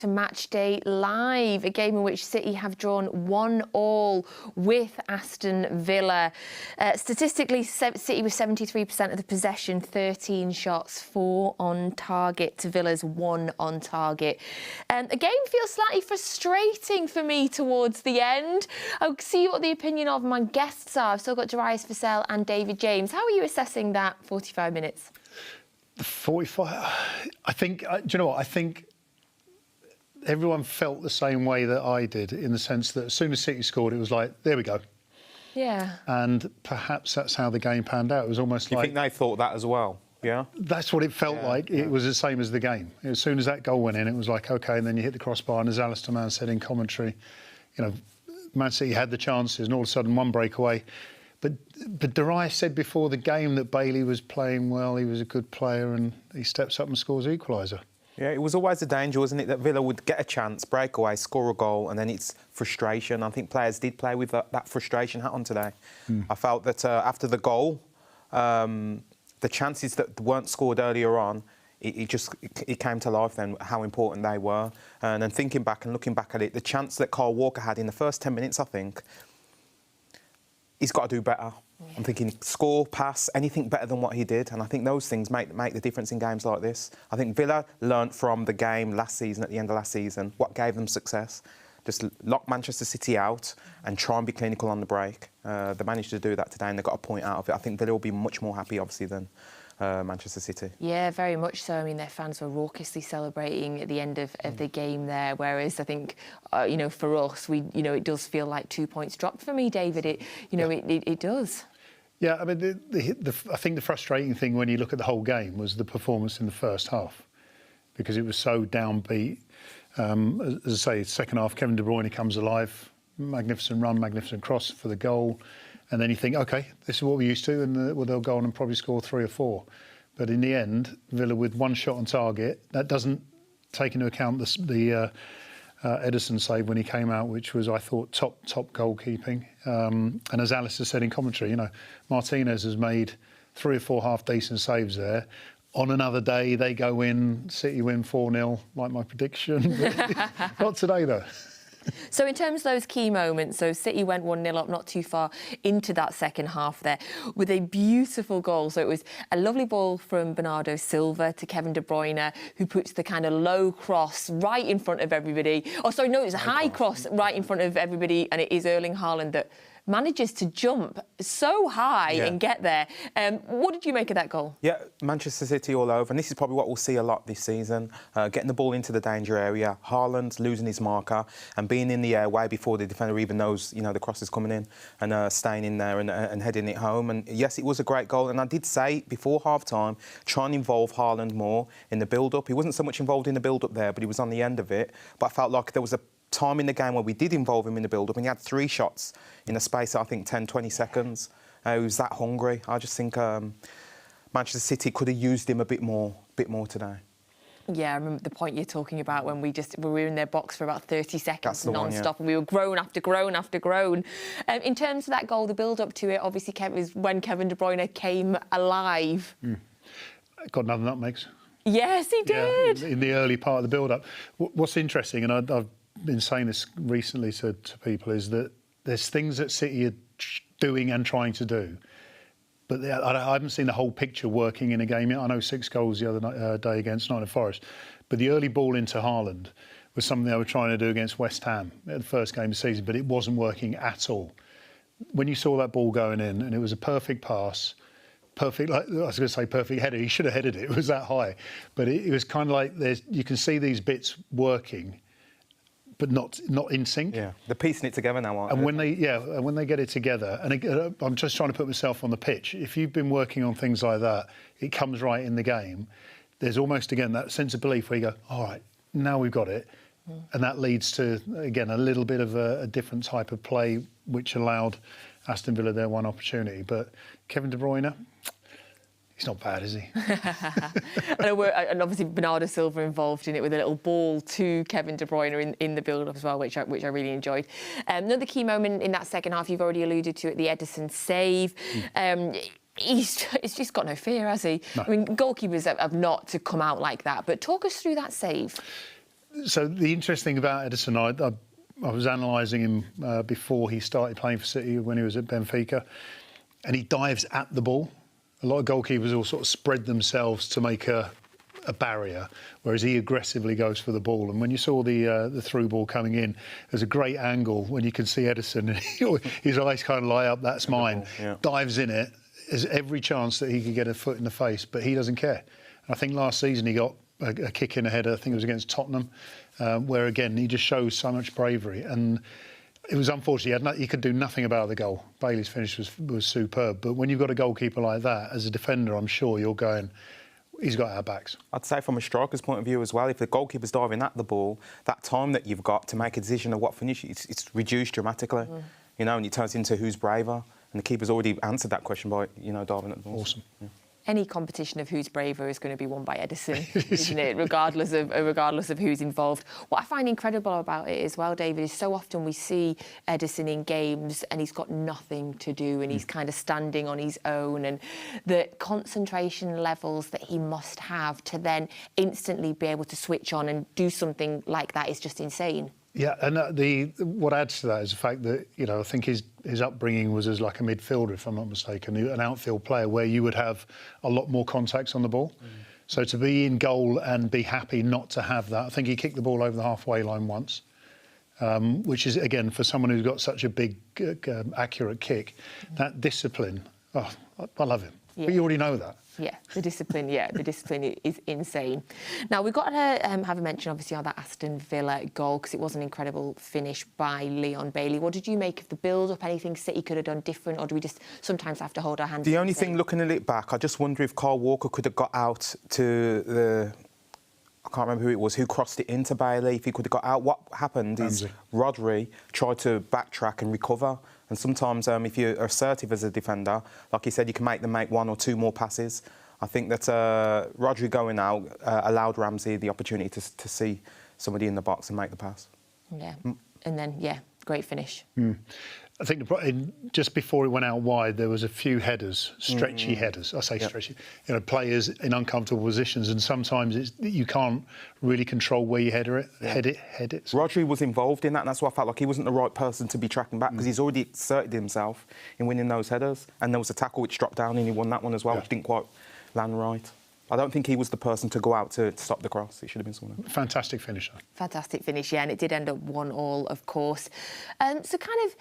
To Matchday Live, a game in which City have drawn 1-1 with Aston Villa. Statistically, City with 73% of the possession, 13 shots, 4 on target to Villa's 1 on target. The game feels slightly frustrating for me towards the end. I'll see what the opinion of my guests are. I've still got Darius, Vassell and David James. How are you assessing that 45 minutes? 45, I think, do you know what, I think everyone felt the same way that I did, in the sense that as soon as City scored, it was like, there we go. Yeah. And perhaps that's how the game panned out. It was almost like... You think they thought that as well? Yeah? That's what it felt like. It was the same as the game. As soon as that goal went in, it was like, OK, and then you hit the crossbar, and as Alistair Mann said in commentary, you know, Man City had the chances, and all of a sudden one breakaway. But Darius said before the game that Bailey was playing well, he was a good player, and he steps up and scores the equaliser. Yeah, it was always a danger, wasn't it, that Villa would get a chance, break away, score a goal, and then it's frustration. I think players did play with that frustration hat on today. I felt that after the goal, the chances that weren't scored earlier on, it came to life then, how important they were. And then thinking back and looking back at it, the chance that Kyle Walker had in the first 10 minutes, I think, he's got to do better. I'm thinking score, pass, anything better than what he did. And I think those things make the difference in games like this. I think Villa learnt from the game last season, at the end of last season, what gave them success. Just lock Manchester City out and try and be clinical on the break. They managed to do that today, and they got a point out of it. I think Villa will be much more happy, obviously, than Manchester City. Yeah, very much so. I mean, their fans were raucously celebrating at the end of the game there, whereas I think, you know, for us, it does feel like 2 points dropped for me, David. It does. Yeah, I mean, I think the frustrating thing when you look at the whole game was the performance in the first half, because it was so downbeat. As I say, second half, Kevin De Bruyne comes alive, magnificent run, magnificent cross for the goal. And then you think, OK, this is what we're used to, and they'll go on and probably score 3 or 4. But in the end, Villa with 1 shot on target, that doesn't take into account the Ederson save when he came out, which was, I thought, top goalkeeping. And as Alistair said in commentary, you know, Martinez has made 3 or 4 half-decent saves there. On another day, they go in, City win 4-0, like my prediction. Not today, though. So in terms of those key moments, so City went 1-0 up not too far into that second half there with a beautiful goal. So it was a lovely ball from Bernardo Silva to Kevin De Bruyne, who puts the kind of low cross right in front of everybody. Oh, sorry, no, it was a high cross right in front of everybody, and it is Erling Haaland that manages to jump so high and get there. What did you make of that goal? Yeah, Manchester City all over, and this is probably what we'll see a lot this season. Getting the ball into the danger area, Haaland losing his marker and being in the air way before the defender even knows, you know, the cross is coming in, and staying in there and heading it home. And yes, it was a great goal, and I did say before half-time, try and involve Haaland more in the build-up. He wasn't so much involved in the build-up there, but he was on the end of it. But I felt like there was a time in the game where we did involve him in the build-up, and he had 3 shots in a space of, I think, 10, 20 seconds. He was that hungry. I just think Manchester City could have used him a bit more today. Yeah, I remember the point you're talking about when we were in their box for about 30 seconds non-stop, and we were groan after groan after groan. In terms of that goal, the build-up to it, obviously, was when Kevin De Bruyne came alive. Got another nutmegs. Yes, he did. Yeah, in the early part of the build-up. What's interesting, and I've been saying this recently to people, is that there's things that City are doing and trying to do, but I haven't seen the whole picture working in a game yet. I know 6 goals the other day against Nottingham Forest, but the early ball into Haaland was something they were trying to do against West Ham at the first game of the season, but it wasn't working at all. When you saw that ball going in, and it was a perfect pass, perfect, like I was going to say perfect header, he should have headed it, it was that high, but it was kind of like you can see these bits working, but not in sync. Yeah, they're piecing it together now, aren't they? And when they get it together, and again, I'm just trying to put myself on the pitch. If you've been working on things like that, it comes right in the game. There's almost, again, that sense of belief where you go, all right, now we've got it. And that leads to, again, a little bit of a different type of play, which allowed Aston Villa their one opportunity. But Kevin De Bruyne, he's not bad, is he? and obviously Bernardo Silva involved in it with a little ball to Kevin De Bruyne in the build-up as well, which I really enjoyed. Another key moment in that second half, you've already alluded to it, the Ederson save. He's just got no fear, has he? No. I mean, goalkeepers have not to come out like that. But talk us through that save. So the interesting thing about Ederson, I was analysing him before he started playing for City when he was at Benfica, and he dives at the ball. A lot of goalkeepers will sort of spread themselves to make a barrier, whereas he aggressively goes for the ball. And when you saw the through ball coming in, there's a great angle when you can see Ederson, and his eyes kind of light up, that's mine, dives in it. There's every chance that he could get a foot in the face, but he doesn't care. I think last season he got a kick in a header, I think it was against Tottenham, where again he just shows so much bravery. And it was unfortunate, he could do nothing about the goal. Bailey's finish was superb, but when you've got a goalkeeper like that, as a defender, I'm sure you're going, he's got our backs. I'd say from a striker's point of view as well, if the goalkeeper's diving at the ball, that time that you've got to make a decision of what finish, it's reduced dramatically, you know, and it turns into who's braver. And the keeper's already answered that question by, you know, diving at the ball. Awesome. Yeah. Any competition of who's braver is going to be won by Ederson, isn't it? Regardless of who's involved. What I find incredible about it as well, David, is so often we see Ederson in games and he's got nothing to do and he's kind of standing on his own, and the concentration levels that he must have to then instantly be able to switch on and do something like that is just insane. Yeah, and what adds to that is the fact that, you know, I think his upbringing was as like a midfielder, if I'm not mistaken, an outfield player where you would have a lot more contacts on the ball. So to be in goal and be happy not to have that, I think he kicked the ball over the halfway line once, which is, again, for someone who's got such a big, accurate kick, that discipline, I love him. Yeah. But you already know that. Yeah, the discipline is insane. Now, we've got to have a mention, obviously, on that Aston Villa goal, because it was an incredible finish by Leon Bailey. What did you make of the build-up? Anything City could have done different, or do we just sometimes have to hold our hands? The only thing, looking a little back, I just wonder if Kyle Walker could have got out to the... I can't remember who it was, who crossed it into Bailey. If he could have got out, what happened is Rodri tried to backtrack and recover. And sometimes, if you're assertive as a defender, like you said, you can make them make one or two more passes. I think that Rodri going out allowed Ramsey the opportunity to see somebody in the box and make the pass. Yeah, and then, great finish. I think just before it went out wide, there was a few headers, stretchy headers. I say stretchy, you know, players in uncomfortable positions, and sometimes you can't really control where you head it. Rodri was involved in that, and that's why I felt like he wasn't the right person to be tracking back, because he's already exerted himself in winning those headers. And there was a tackle which dropped down, and he won that one as well, which didn't quite land right. I don't think he was the person to go out to stop the cross. It should have been someone else. Fantastic finisher. Fantastic finish, and it did end up 1-1, of course. So kind of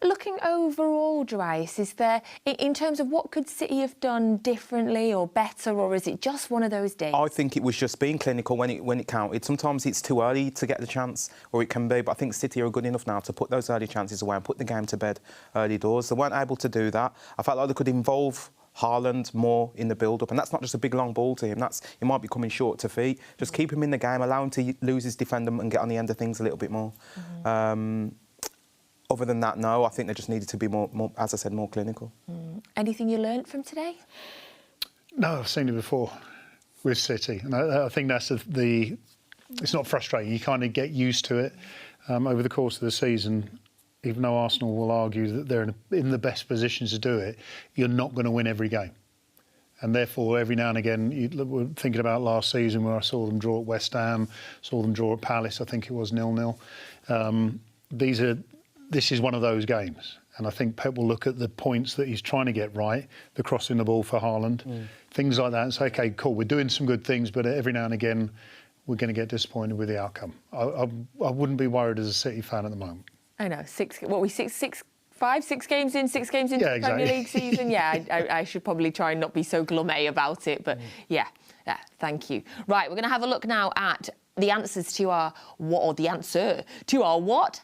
looking overall, Darius, is there, in terms of what could City have done differently or better, or is it just one of those days? I think it was just being clinical when it counted. Sometimes it's too early to get the chance, or it can be, but I think City are good enough now to put those early chances away and put the game to bed early doors. They weren't able to do that. I felt like they could involve Haaland more in the build-up, and that's not just a big long ball to him. He might be coming short to feet. Just keep him in the game, allow him to lose his defender and get on the end of things a little bit more. Other than that, no, I think they just needed to be more, as I said, more clinical. Anything you learnt from today? No, I've seen it before with City, and I think that's it's not frustrating. You kind of get used to it over the course of the season. Even though Arsenal will argue that they're in the best position to do it, you're not going to win every game. And therefore, every now and again, we're thinking about last season where I saw them draw at West Ham, saw them draw at Palace, I think it was 0-0. This is one of those games. And I think Pep will look at the points that he's trying to get right, the crossing the ball for Haaland, things like that, and say, OK, cool, we're doing some good things, but every now and again, we're going to get disappointed with the outcome. I wouldn't be worried as a City fan at the moment. I know, 6 games into the Premier League season. I should probably try and not be so gloomy about it, but thank you. Right, we're going to have a look now at the answers to our what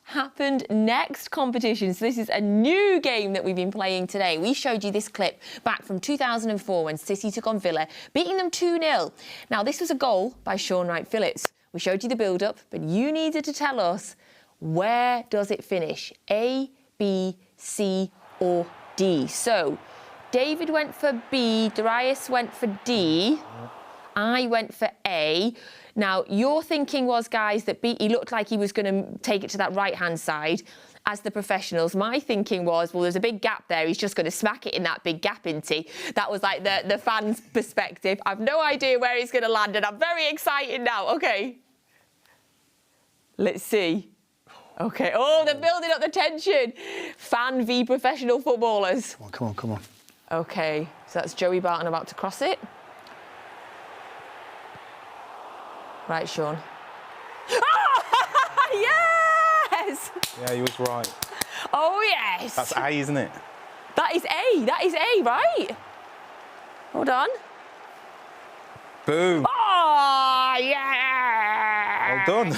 happened next competition. So this is a new game that we've been playing today. We showed you this clip back from 2004 when City took on Villa, beating them 2-0. Now, this was a goal by Sean Wright-Phillips. We showed you the build-up, but you needed to tell us, where does it finish? A, B, C or D? So, David went for B, Darius went for D, I went for A. Now, your thinking was, guys, that B, he looked like he was going to take it to that right-hand side as the professionals. My thinking was, well, there's a big gap there. He's just going to smack it in that big gap, isn't he? That was like the fans' perspective. I've no idea where he's going to land, and I'm very excited now. OK. Let's see. Okay. Oh, they're building up the tension. Fan v professional footballers. Come on. Okay, so that's Joey Barton about to cross it. Right, Sean. Oh, yes! Yeah, he was right. Oh, yes. That's A, isn't it? That is A, right? Hold on. Boom. Oh, yeah! Well done.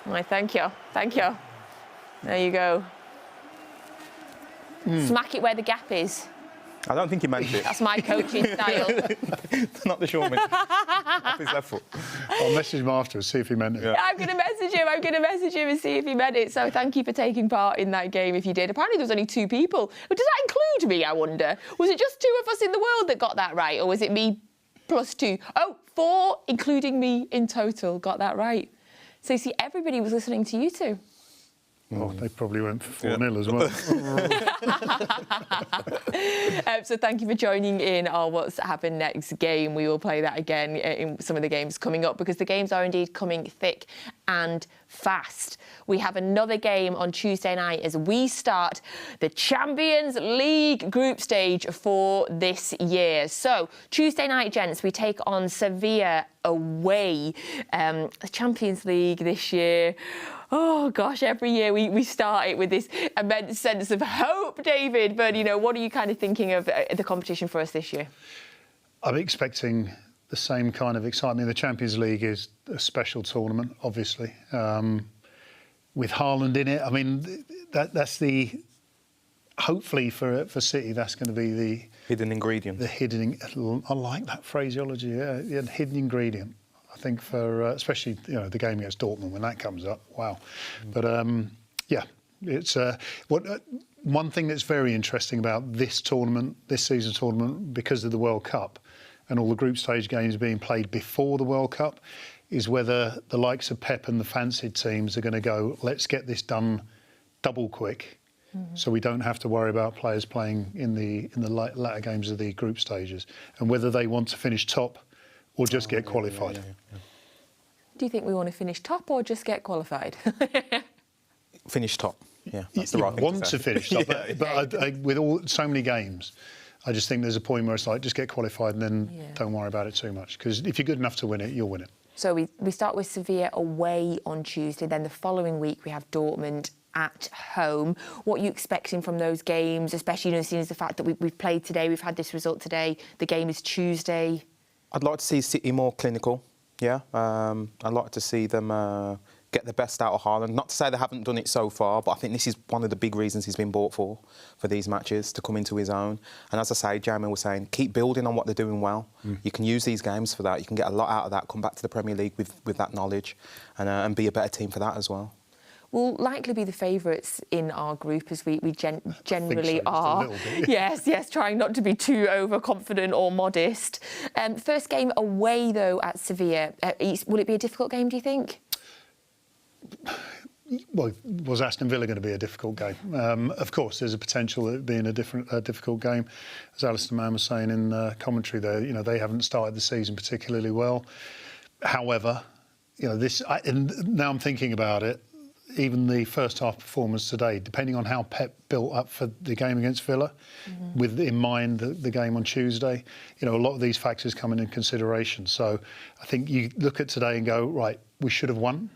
Why, thank you. There you go. Smack it where the gap is. I don't think he meant it. That's my coaching style. Not the short off his left foot. I'll message him afterwards, see if he meant it. Yeah, I'm going to message him and see if he meant it. So thank you for taking part in that game if you did. Apparently there was only 2 people. Does that include me, I wonder? Was it just 2 of us in the world that got that right? Or was it me plus 2? Oh, 4, including me in total, got that right. So you see, everybody was listening to you 2. Oh, they probably went for 4-0 as well. So thank you for joining in our What's Happened Next game. We will play that again in some of the games coming up because the games are indeed coming thick and fast. We have another game on Tuesday night as we start the Champions League group stage for this year. So Tuesday night, gents, we take on Sevilla away. The Champions League this year. Oh, gosh, every year we start it with this immense sense of hope, David. But, what are you kind of thinking of the competition for us this year? I'm expecting the same kind of excitement. The Champions League is a special tournament, obviously. With Haaland in it, I mean, that's the... Hopefully for City, that's going to be the... Hidden ingredient. I like that phraseology, yeah, hidden ingredient. I think for especially the game against Dortmund when that comes up, wow. But it's one thing that's very interesting about this season tournament, because of the World Cup and all the group stage games being played before the World Cup, is whether the likes of Pep and the fancied teams are going to go, let's get this done double quick, so we don't have to worry about players playing in the latter games of the group stages, and whether they want to finish top or just get qualified. Yeah. Do you think we want to finish top or just get qualified? Finish top. Yeah, that's the right thing want to finish top, but with so many games, I just think there's a point where it's like, just get qualified and then don't worry about it too much. Because if you're good enough to win it, you'll win it. So we start with Sevilla away on Tuesday. Then the following week we have Dortmund at home. What are you expecting from those games, especially seeing as the fact that we've played today, we've had this result today, the game is Tuesday? I'd like to see City more clinical, yeah. I'd like to see them get the best out of Haaland. Not to say they haven't done it so far, but I think this is one of the big reasons he's been bought for these matches, to come into his own. And as I say, Jamie was saying, keep building on what they're doing well. You can use these games for that. You can get a lot out of that, come back to the Premier League with that knowledge and be a better team for that as well. We'll likely be the favourites in our group, as we generally are. Yes, trying not to be too overconfident or modest. First game away, though, at Sevilla. Will it be a difficult game, do you think? Well, was Aston Villa going to be a difficult game? Of course, there's a potential of it being a difficult game. As Alistair Mann was saying in commentary there, they haven't started the season particularly well. However, now I'm thinking about it, even the first half performance today, depending on how Pep built up for the game against Villa, with in mind the game on Tuesday, a lot of these factors come in consideration. So I think you look at today and go, right, we should have won.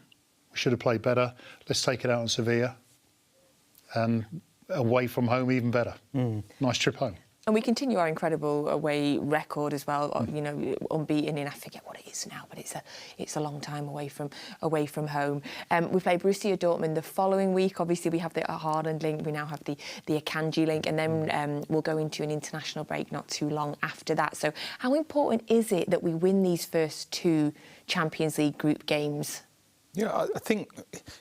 We should have played better. Let's take it out on Sevilla. And away from home, even better. Nice trip home. And we continue our incredible away record as well. Unbeaten in, I forget what it is now, but it's a long time away from home. We play Borussia Dortmund the following week. Obviously, we have the Haaland link. We now have the Akanji link, and then we'll go into an international break not too long after that. So, how important is it that we win these first 2 Champions League group games? Yeah, I think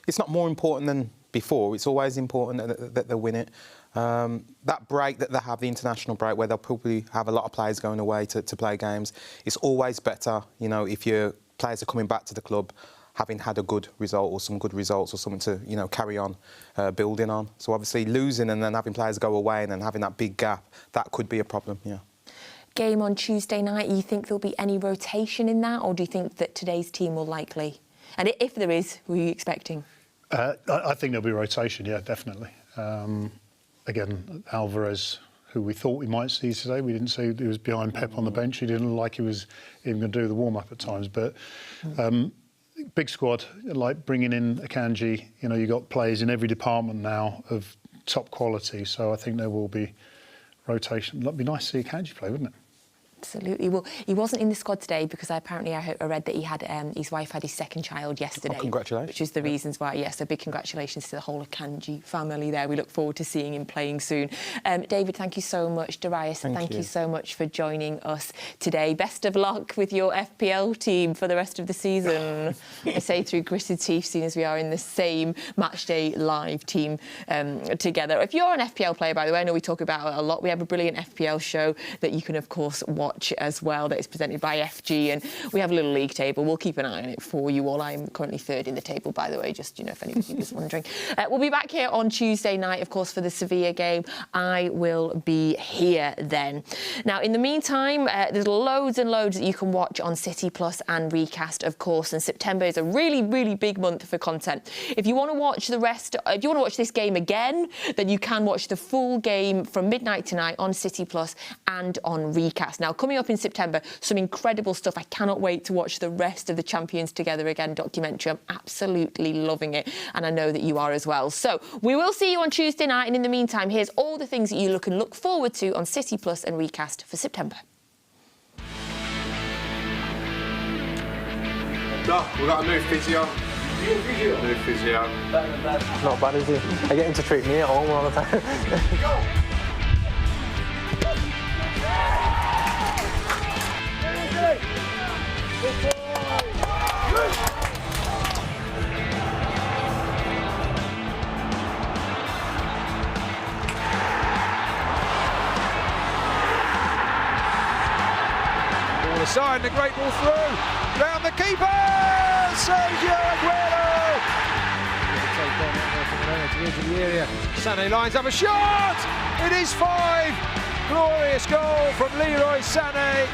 it's not more important than before. It's always important that they win it. That break that they have, the international break, where they'll probably have a lot of players going away to play games, it's always better, if your players are coming back to the club having had a good result or some good results or something to, carry on building on. So obviously losing and then having players go away and then having that big gap, that could be a problem, yeah. Game on Tuesday night, you think there'll be any rotation in that, or do you think that today's team will likely And if there is, who are you expecting? I think there'll be rotation, yeah, definitely. Again, Alvarez, who we thought we might see today, we didn't see he was behind Pep on the bench. He didn't look like he was even going to do the warm-up at times. But big squad, like bringing in Akanji, you've got players in every department now of top quality. So I think there will be rotation. It'd be nice to see Akanji play, wouldn't it? Absolutely. Well, he wasn't in the squad today because I read that he had his wife had his second child yesterday. Oh, congratulations. Which is the reasons why. Yes, so big congratulations to the whole Akanji family there. We look forward to seeing him playing soon. David, thank you so much. Darius, thank you so much for joining us today. Best of luck with your FPL team for the rest of the season. I say through gritted teeth, seeing as we are in the same Matchday live team together. If you're an FPL player, by the way, I know we talk about it a lot. We have a brilliant FPL show that you can, of course, watch as well, that is presented by FG, and we have a little league table. We'll keep an eye on it for you all. I'm currently third in the table, by the way, just if anybody was wondering. We'll be back here on Tuesday night, of course, for the Sevilla game. I will be here then. Now, in the meantime, there's loads and loads that you can watch on City Plus and Recast, of course, and September is a really, really big month for content. If you want to watch if you want to watch this game again, then you can watch the full game from midnight tonight on City Plus and on Recast. Now, coming up in September, some incredible stuff. I cannot wait to watch the rest of the Champions Together Again documentary. I'm absolutely loving it, and I know that you are as well. So we will see you on Tuesday night, and in the meantime, here's all the things that you can look forward to on City Plus and Recast for September. No, we've got a new physio. New physio. Not bad, is he? I get him to treat me at home all the time. Ball aside and a great ball through. Round the keeper! Sergio Aguero! Take on from the edge of the area. Sané lines up a shot! It is 5! Glorious goal from Leroy Sané.